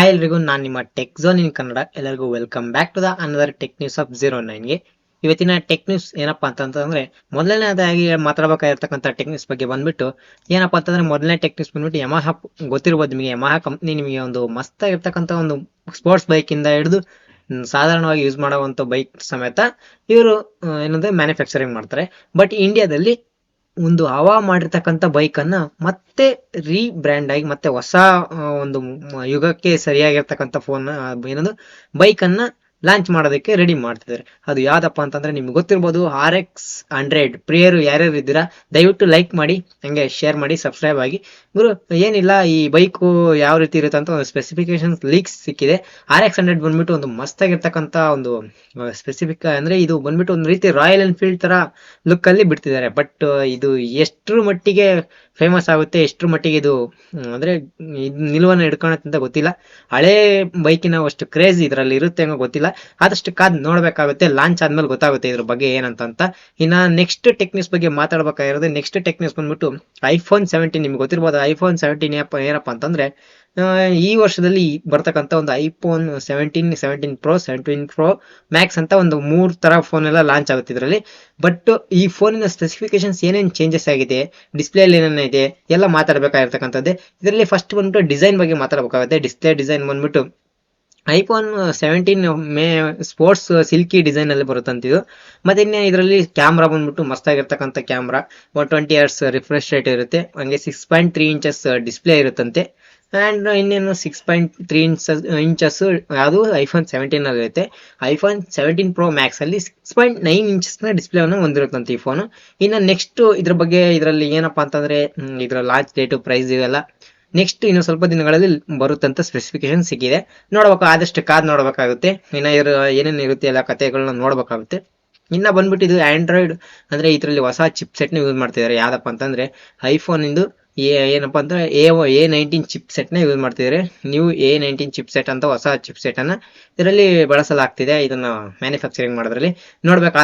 Hi ಎಲ್ರಿಗೂ, ನಾನು ನಿಮ್ಮ ಟೆಕ್ ಝೋನ್ ಇನ್ ಕನ್ನಡ. ಎಲ್ಲರಿಗೂ welcome back to the another tech news of 09ಗೆ. ಇವತ್ತಿನ ಟೆಕ್ ನ್ಯೂಸ್ ಏನಪ್ಪಾ ಅಂತಂದ್ರೆ, ಮೊದಲನೇದಾಗಿ ಮಾತಾಡಬೇಕಾಗಿರ್ತಕ್ಕಂಥ ಟೆಕ್ ನ್ಯೂಸ್ ಬಗ್ಗೆ ಬಂದ್ಬಿಟ್ಟು ಏನಪ್ಪಾ ಅಂತಂದ್ರೆ, ಮೊದಲನೇ ಟೆಕ್ ನ್ಯೂಸ್ ಬಂದ್ಬಿಟ್ಟು ಯಮಹಾ. ಗೊತ್ತಿರ್ಬೋದು ನಿಮಗೆ, ಯಮಹಾ ಕಂಪ್ನಿ ನಿಮಗೆ ಒಂದು ಮಸ್ತ್ ಆಗಿರ್ತಕ್ಕಂಥ ಒಂದು ಸ್ಪೋರ್ಟ್ಸ್ ಬೈಕ್ ಇಂದ ಹಿಡಿದು ಸಾಧಾರಣವಾಗಿ ಯೂಸ್ ಮಾಡುವಂತ ಬೈಕ್ ಸಮೇತ ಇವರು ಏನಂದ್ರೆ ಮ್ಯಾನುಫ್ಯಾಕ್ಚರಿಂಗ್ ಮಾಡ್ತಾರೆ. ಬಟ್ ಇಂಡಿಯಾದಲ್ಲಿ ಒಂದು ಹವಾ ಮಾಡಿರ್ತಕ್ಕಂಥ ಬೈಕ್ ಅನ್ನ ಮತ್ತೆ ರೀಬ್ರ್ಯಾಂಡ್ ಆಗಿ ಮತ್ತೆ ಹೊಸ ಒಂದು ಯುಗಕ್ಕೆ ಸರಿಯಾಗಿರ್ತಕ್ಕಂಥ ಫೋನ್ ಏನದು ಬೈಕ್ ಅನ್ನ ಲಾಂಚ್ ಮಾಡೋದಕ್ಕೆ ರೆಡಿ ಮಾಡ್ತಿದ್ದಾರೆ. ಅದು ಯಾವ್ದಪ್ಪ ಅಂತಂದ್ರೆ ನಿಮ್ಗೆ ಗೊತ್ತಿರ್ಬೋದು, RX 100. ಪ್ರಿಯರು ಯಾರ್ಯಾರು ಇದ್ದೀರಾ ದಯವಿಟ್ಟು ಲೈಕ್ ಮಾಡಿ, ಹಂಗೆ ಶೇರ್ ಮಾಡಿ, ಸಬ್ಸ್ಕ್ರೈಬ್ ಆಗಿ. ಗುರು ಏನಿಲ್ಲ, ಈ ಬೈಕು ಯಾವ ರೀತಿ ಇರುತ್ತೆ ಅಂತ ಒಂದು ಸ್ಪೆಸಿಫಿಕೇಶನ್ ಲೀಕ್ಸ್ ಸಿಕ್ಕಿದೆ. RX 100 ಬಂದ್ಬಿಟ್ಟು ಒಂದು ಮಸ್ತ್ ಆಗಿರ್ತಕ್ಕಂಥ ಒಂದು ಸ್ಪೆಸಿಫಿಕ್ ಅಂದ್ರೆ ಇದು ಬಂದ್ಬಿಟ್ಟು ಒಂದು ರೀತಿ ರಾಯಲ್ ಎನ್ಫೀಲ್ಡ್ ತರ ಲುಕ್ ಅಲ್ಲಿ ಬಿಡ್ತಿದ್ದಾರೆ. ಬಟ್ ಇದು ಎಷ್ಟರ ಮಟ್ಟಿಗೆ ಫೇಮಸ್ ಆಗುತ್ತೆ, ಎಷ್ಟರ ಮಟ್ಟಿಗೆ ಇದು ಅಂದ್ರೆ ನಿಲುವನ್ನು ಹಿಡ್ಕೊಳತ್ತಂತ ಗೊತ್ತಿಲ್ಲ. ಹಳೆ ಬೈಕಿನ ಅಷ್ಟು ಕ್ರೇಜ್ ಇದರಲ್ಲಿ ಇರುತ್ತೆ ಅನ್ನೋ ಗೊತ್ತಿಲ್ಲ. ಆದಷ್ಟು ಕಾದ್ ನೋಡ್ಬೇಕಾಗುತ್ತೆ, ಲಾಂಚ್ ಆದ್ಮೇಲೆ ಗೊತ್ತಾಗುತ್ತೆ ಇದ್ರ ಬಗ್ಗೆ ಏನಂತ. ಇನ್ನ ನೆಕ್ಸ್ಟ್ ಟೆಕ್ ನ್ಯೂಸ್ ಬಗ್ಗೆ ಮಾತಾಡ್ಬೇಕಾಗಿರೋದು, ನೆಕ್ಸ್ಟ್ ಟೆಕ್ ನ್ಯೂಸ್ ಬಂದ್ಬಿಟ್ಟು iPhone 17. ನಿಮ್ಗೆ ಗೊತ್ತಿರ್ಬೋದು iPhone 17 ಏನಪ್ಪಾ ಅಂತಂದ್ರೆ, ಈ ವರ್ಷದಲ್ಲಿ ಬರ್ತಕ್ಕಂಥ ಒಂದು iPhone 17 Pro, 17 Pro Max ಅಂತ ಒಂದು 3 ತರ ಫೋನ್ ಎಲ್ಲ ಲಾಂಚ್ ಆಗುತ್ತೆ ಇದರಲ್ಲಿ. ಬಟ್ ಈ ಫೋನಿನ ಸ್ಪೆಸಿಫಿಕೇಶನ್ಸ್ ಏನೇನು ಚೇಂಜಸ್ ಆಗಿದೆ, ಡಿಸ್ಪ್ಲೇ ಏನೇನು ಇದೆ ಎಲ್ಲ ಮಾತಾಡಬೇಕಾಗಿರ್ತಕ್ಕಂಥದ್ದೇ. ಇದರಲ್ಲಿ ಫಸ್ಟ್ ಬಂದ್ಬಿಟ್ಟು ಡಿಸೈನ್ ಬಗ್ಗೆ ಮಾತಾಡಬೇಕಾಗುತ್ತೆ. ಡಿಸ್ಪ್ಲೇ ಡಿಸೈನ್ ಬಂದ್ಬಿಟ್ಟು iPhone 17 ಸ್ಪೋರ್ಟ್ಸ್ ಸಿಲ್ಕಿ ಡಿಸೈನ್ ಅಲ್ಲಿ ಬರುತ್ತಂತಿದ್ದು. ಮತ್ತೆ ಇನ್ನೇ ಇದರಲ್ಲಿ ಕ್ಯಾಮ್ರಾ ಬಂದ್ಬಿಟ್ಟು ಮಸ್ತ್ ಆಗಿರ್ತಕ್ಕಂಥ ಕ್ಯಾಮ್ರಾ, 120 Hz ರಿಫ್ರೆಶ್ ರೇಟ್ ಇರುತ್ತೆ. ಹಂಗೆ 6.3 ಇಂಚಸ್ ಡಿಸ್ಪ್ಲೇ ಇರುತ್ತಂತೆ. ಅಂಡ್ ಇನ್ನೇನು 6.3 ಇಂಚಸ್ ಯಾವುದು iPhone 17 ಅಲ್ಲಿ ಇರುತ್ತೆ. iPhone 17 Pro Max ಅಲ್ಲಿ 6.9 ಇಂಚಸ್ ನ ಡಿಸ್ಪ್ಲೇ ಅನ್ನು ಹೊಂದಿರುತ್ತಂತೆ ಈ ಫೋನ್. ಇನ್ನು ನೆಕ್ಸ್ಟ್ ಇದ್ರ ಬಗ್ಗೆ ಇದರಲ್ಲಿ ಏನಪ್ಪಾ ಅಂತಂದ್ರೆ, ಇದರ ಲಾಂಚ್ ಡೇಟು, ಪ್ರೈಸ್ ಇವೆಲ್ಲ ನೆಕ್ಸ್ಟ್ ಇನ್ನು ಸ್ವಲ್ಪ ದಿನಗಳಲ್ಲಿ ಬರುತ್ತಂತ ಸ್ಪೆಸಿಫಿಕೇಶನ್ ಸಿಕ್ಕಿದೆ. ನೋಡ್ಬೇಕು, ಆದಷ್ಟು ಕಾದ್ ನೋಡ್ಬೇಕಾಗುತ್ತೆ. ಇನ್ನ ಇದ್ರ ಏನೇನು ಇರುತ್ತೆ ಎಲ್ಲ ಕಥೆಗಳನ್ನ ನೋಡ್ಬೇಕಾಗುತ್ತೆ. ಇನ್ನ ಬಂದ್ಬಿಟ್ಟು ಇದು ಆಂಡ್ರಾಯ್ಡ್ ಅಂದ್ರೆ ಇದರಲ್ಲಿ ಹೊಸ ಚಿಪ್ ಸೆಟ್ ನ ಯೂಸ್ ಮಾಡ್ತಿದ್ದಾರೆ. ಯಾವ್ದಪ್ಪ ಅಂತಂದ್ರೆ ಐಫೋನ್ ಇಂದು ಏನಪ್ಪಾ ಅಂದ್ರೆ A19 ಚಿಪ್ ಸೆಟ್ ನ ಯೂಸ್ ಮಾಡ್ತಿದ್ದಾರೆ. ನ್ಯೂ A19 ಚಿಪ್ ಸೆಟ್ ಅಂತ ಹೊಸ ಚಿಪ್ ಸೆಟ್ ಅನ್ನ ಇದರಲ್ಲಿ ಬಳಸಲಾಗ್ತಿದೆ. ಇದನ್ನ ಮ್ಯಾನುಫ್ಯಾಕ್ಚರಿಂಗ್ ಮಾಡೋದ್ರಲ್ಲಿ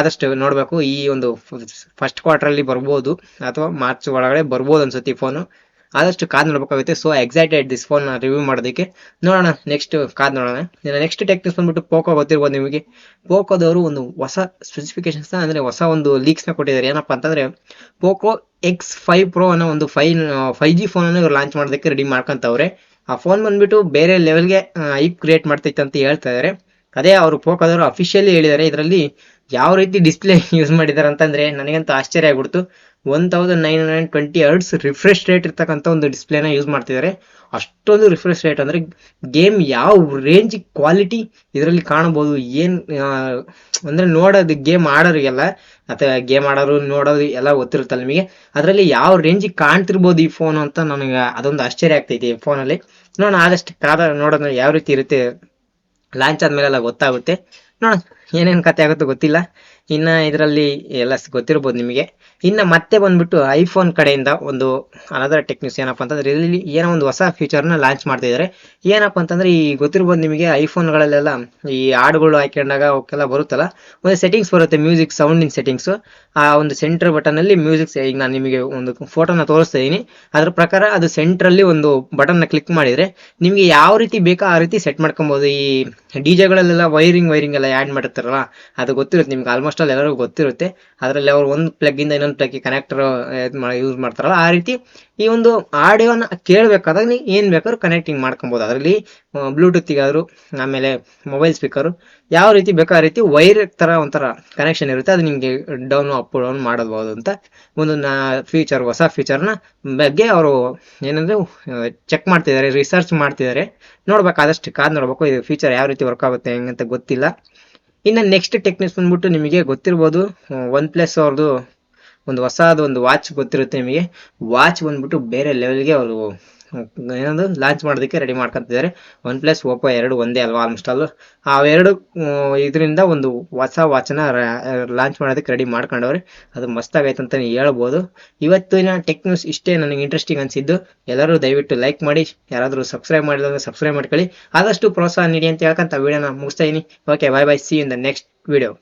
ಆದಷ್ಟು ನೋಡ್ಬೇಕು. ಈ ಒಂದು ಫಸ್ಟ್ ಕ್ವಾರ್ಟರ್ ಅಲ್ಲಿ ಬರ್ಬೋದು ಅಥವಾ ಮಾರ್ಚ್ ಒಳಗಡೆ ಬರ್ಬೋದು ಅನ್ಸುತ್ತೆ ಈ ಫೋನು. ಆದಷ್ಟು ಕಾದ್ ನೋಡ್ಬೇಕಾಗುತ್ತೆ. So excited this phone review ಮಾಡೋದಕ್ಕೆ. ನೋಡೋಣ, ನೆಕ್ಸ್ಟ್ ಕಾದ್ ನೋಡೋಣ. ನೆಕ್ಸ್ಟ್ ಟೆಕ್ ನ್ಯೂಸ್ ಬಂದ್ಬಿಟ್ಟು ಪೋಕೋ. ಗೊತ್ತಿರ್ಬೋದು ನಿಮಗೆ, ಪೋಕೋದವರು ಒಂದು ಹೊಸ ಸ್ಪೆಸಿಫಿಕೇಶನ್ಸ್ ಅಂದ್ರೆ ಹೊಸ ಒಂದು ಲೀಕ್ಸ್ ನ ಕೊಟ್ಟಿದ್ದಾರೆ. ಏನಪ್ಪಾ ಅಂತಂದ್ರೆ, ಪೋಕೋ X5 Pro ಅನ್ನೋ ಒಂದು 5G ಫೋನ್ ಅನ್ನು ಇವ್ರು ಲಾಂಚ್ ಮಾಡೋದಕ್ಕೆ ರೆಡಿ ಮಾಡ್ಕೊಂತವ್ರೆ. ಆ ಫೋನ್ ಬಂದ್ಬಿಟ್ಟು ಬೇರೆ ಲೆವೆಲ್ಗೆ ಹೈಪ್ ಕ್ರಿಯೇಟ್ ಮಾಡ್ತೈತೆ ಅಂತ ಹೇಳ್ತಾ ಇದಾರೆ. ಅದೇ ಅವರು ಪೋಕೋದವರು ಅಫಿಷಿಯಲಿ ಹೇಳಿದ್ದಾರೆ. ಇದರಲ್ಲಿ ಯಾವ ರೀತಿ ಡಿಸ್ಪ್ಲೇ ಯೂಸ್ ಮಾಡಿದಾರೆ ಅಂತಂದ್ರೆ ನನಗಂತೂ ಆಶ್ಚರ್ಯ ಆಗ್ಬಿಡ್ತು. 1920 Hz ರಿಫ್ರೆಶ್ ರೇಟ್ ಇರ್ತಕ್ಕಂಥ ಒಂದು ಡಿಸ್ಪ್ಲೇನ ಯೂಸ್ ಮಾಡ್ತಿದ್ದಾರೆ. ಅಷ್ಟೊಂದು ರಿಫ್ರೆಶ್ ರೇಟ್ ಅಂದ್ರೆ ಗೇಮ್ ಯಾವ ರೇಂಜ್ ಕ್ವಾಲಿಟಿ ಇದರಲ್ಲಿ ಕಾಣಬಹುದು. ಏನ್ ಅಂದ್ರೆ ನೋಡೋದು ಗೇಮ್ ಆಡೋರಿಗೆಲ್ಲ ಅಥವಾ ಗೇಮ್ ಆಡೋರು ನೋಡೋದು ಎಲ್ಲ ಗೊತ್ತಿರುತ್ತಲ್ಲ ನಿಮಗೆ, ಅದರಲ್ಲಿ ಯಾವ ರೇಂಜ್ ಕಾಣ್ತಿರ್ಬೋದು ಈ ಫೋನ್ ಅಂತ ನನಗೆ ಅದೊಂದು ಆಶ್ಚರ್ಯ ಆಗ್ತೈತಿ ಈ ಫೋನಲ್ಲಿ. ನೋಡೋಣ, ಆದಷ್ಟು ನೋಡೋಣ ಯಾವ ರೀತಿ ಇರುತ್ತೆ. ಲಾಂಚ್ ಆದ್ಮೇಲೆಲ್ಲ ಗೊತ್ತಾಗುತ್ತೆ. ನೋಡೋಣ ಏನೇನು ಕತೆ ಆಗುತ್ತೋ ಗೊತ್ತಿಲ್ಲ. ಇನ್ನ ಇದರಲ್ಲಿ ಎಲ್ಲ ಗೊತ್ತಿರ್ಬೋದು ನಿಮಗೆ. ಇನ್ನ ಮತ್ತೆ ಬಂದ್ಬಿಟ್ಟು ಐಫೋನ್ ಕಡೆಯಿಂದ ಒಂದು ಅನದರ್ ಟೆಕ್ ನ್ಯೂಸ್ ಏನಪ್ಪಾ ಅಂತಂದ್ರೆ, ಇಲ್ಲಿ ಏನೋ ಒಂದು ಹೊಸ ಫೀಚರ್ ನ ಲಾಂಚ್ ಮಾಡ್ತಿದ್ದಾರೆ. ಏನಪ್ಪಾ ಅಂತಂದ್ರೆ, ಈ ಗೊತ್ತಿರ್ಬೋದು ನಿಮಗೆ ಐಫೋನ್ಗಳಲ್ಲೆಲ್ಲ ಈ ಹಾಡುಗಳು ಹಾಕೊಂಡಾಗ ಅವಕ್ಕೆಲ್ಲ ಬರುತ್ತಲ್ಲ, ಒಂದು ಸೆಟ್ಟಿಂಗ್ಸ್ ಬರುತ್ತೆ, ಮ್ಯೂಸಿಕ್ ಸೌಂಡ್ ಇನ್ ಸೆಟ್ಟಿಂಗ್ಸ್. ಆ ಒಂದು ಸೆಂಟರ್ ಬಟನ್ ಅಲ್ಲಿ ಮ್ಯೂಸಿಕ್, ಈಗ ನಾನು ನಿಮಗೆ ಒಂದು ಫೋಟೋನ ತೋರಿಸ್ತಾ ಇದೀನಿ. ಅದ್ರ ಪ್ರಕಾರ ಅದು ಸೆಂಟರ್ ಅಲ್ಲಿ ಒಂದು ಬಟನ್ ನ ಕ್ಲಿಕ್ ಮಾಡಿದ್ರೆ ನಿಮ್ಗೆ ಯಾವ ರೀತಿ ಬೇಕೋ ಆ ರೀತಿ ಸೆಟ್ ಮಾಡ್ಕೊಬಹುದು. ಈ ಡಿಜೆಗಳಲ್ಲೆಲ್ಲ ವೈರಿಂಗ್ ಎಲ್ಲ ಆಡ್ ಮಾಡಿರ್ತಾರಲ್ಲ, ಅದು ಗೊತ್ತಿರುತ್ತೆ ನಿಮ್ಗೆ, ಆಲ್ಮೋಸ್ಟ್ ಅಲ್ಲಿ ಎಲ್ಲರಿಗೂ ಗೊತ್ತಿರುತ್ತೆ. ಅದರಲ್ಲಿ ಅವ್ರು ಒಂದು ಪ್ಲಗ್ ಇಂದ ಇನ್ನೊಂದು ಪ್ಲಗ್ ಕನೆಕ್ಟರ್ ಯೂಸ್ ಮಾಡ್ತಾರಲ್ಲ, ಆ ರೀತಿ ಈ ಒಂದು ಆಡಿಯೋನ ಕೇಳಬೇಕಾದಾಗ ನೀವು ಏನ್ ಬೇಕಾದ್ರೂ ಕನೆಕ್ಟಿಂಗ್ ಮಾಡ್ಕೊಬಹುದು. ಅದರಲ್ಲಿ ಬ್ಲೂಟೂತ್ಗಾದ್ರು, ಆಮೇಲೆ ಮೊಬೈಲ್ ಸ್ಪೀಕರ್, ಯಾವ ರೀತಿ ಬೇಕೋ ಆ ರೀತಿ ವೈರ್ ತರ ಒಂಥರ ಕನೆಕ್ಷನ್ ಇರುತ್ತೆ. ಅದು ನಿಮ್ಗೆ ಡೌನ್ ಅಪ್ ಡೌನ್ ಮಾಡಬಹುದು ಅಂತ ಒಂದು ಫೀಚರ್, ಹೊಸ ಫೀಚರ್ನ ಬಗ್ಗೆ ಅವರು ಏನಂದ್ರೆ ಚೆಕ್ ಮಾಡ್ತಿದ್ದಾರೆ, ರಿಸರ್ಚ್ ಮಾಡ್ತಿದ್ದಾರೆ. ನೋಡ್ಬೇಕು, ಆದಷ್ಟು ಕಾದ್ ನೋಡ್ಬೇಕು ಇದು ಫೀಚರ್ ಯಾವ ರೀತಿ ವರ್ಕ್ ಆಗುತ್ತೆ ಹೆಂಗಂತ ಗೊತ್ತಿಲ್ಲ. ಇನ್ನು ನೆಕ್ಸ್ಟ್ ಟೆಕ್ ನ್ಯೂಸ್ ಬಂದ್ಬಿಟ್ಟು ನಿಮಗೆ ಗೊತ್ತಿರ್ಬೋದು, OnePlus ಅವ್ರದ್ದು ಒಂದು ಹೊಸದು ಒಂದು ವಾಚ್ ಗೊತ್ತಿರುತ್ತೆ ನಿಮಗೆ. ವಾಚ್ ಬಂದ್ಬಿಟ್ಟು ಬೇರೆ ಲೆವೆಲ್ಗೆ ಅವರು ಏನಂದ್ರೆ ಲಾಂಚ್ ಮಾಡೋದಕ್ಕೆ ರೆಡಿ ಮಾಡ್ಕೊಂತಿದ್ದಾರೆ. OnePlus, Oppo ಎರಡು ಒಂದೇ ಅಲ್ವಾ ಆಲ್ಮೋಸ್ಟ್ ಅಲ್ಲೂ. ಅವೆರಡು ಇದರಿಂದ ಒಂದು ಹೊಸ ವಾಚನ ಲಾಂಚ್ ಮಾಡೋದಕ್ಕೆ ರೆಡಿ ಮಾಡ್ಕೊಂಡವ್ರೆ. ಅದು ಮಸ್ತ್ ಆಗೈತೆ ಅಂತ ಹೇಳ್ಬೋದು. ಇವತ್ತಿನ ಟೆಕ್ ನ್ಯೂಸ್ ಇಷ್ಟೇ ನನಗೆ ಇಂಟ್ರೆಸ್ಟಿಂಗ್ ಅನ್ಸಿದ್ದು. ಎಲ್ಲರೂ ದಯವಿಟ್ಟು ಲೈಕ್ ಮಾಡಿ, ಯಾರಾದರೂ ಸಬ್ಸ್ಕ್ರೈಬ್ ಮಾಡಿಲ್ಲ ಅಂದ್ರೆ ಸಬ್ಸ್ಕ್ರೈಬ್ ಮಾಡ್ಕೊಳ್ಳಿ. ಆದಷ್ಟು ಪ್ರೋತ್ಸಾಹ ನೀಡಿ ಅಂತ ಹೇಳ್ಕೊಂತ ವಿಡಿಯೋನ ಮುಗಿಸ್ತಾ ಇದೀನಿ. Okay, bye bye, C in the next video.